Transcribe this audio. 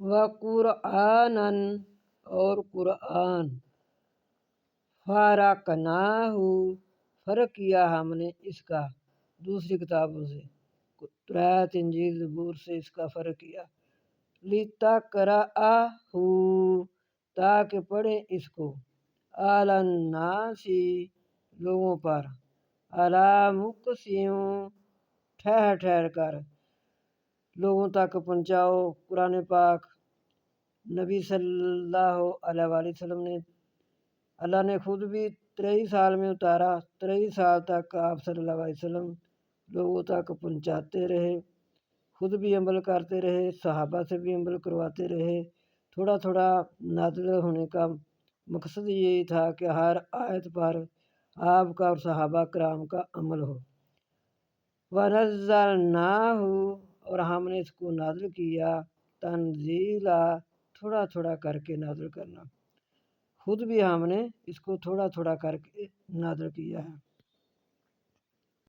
وقرآنً اور قرآن، فارقناہو فرق کیا ہم نے اس کا دوسری کتابوں سے، تورات انجیل زبور سے اس کا فرق کیا، لتقرأہ تاکہ پڑھیں اس کو، علی الناس لوگوں پر، علی مکثٍ ٹھہر ٹھہر کر لوگوں تک پہنچاؤ قرآن پاک۔ نبی صلی اللہ علیہ وآلہ وسلم نے، اللہ نے خود بھی 23 سال میں اتارا، 23 سال تک آپ صلی اللہ علیہ وسلم لوگوں تک پہنچاتے رہے، خود بھی عمل کرتے رہے، صحابہ سے بھی عمل کرواتے رہے۔ تھوڑا تھوڑا نازل ہونے کا مقصد یہی تھا کہ ہر آیت پر آپ کا اور صحابہ کرام کا عمل ہو۔ وَنَزَّلْنَاهُ اور ہم نے اس کو نازل کیا، تنزیلا تھوڑا تھوڑا کر کے نازل کرنا، خود بھی ہم نے اس کو تھوڑا تھوڑا کر کے نازل کیا ہے۔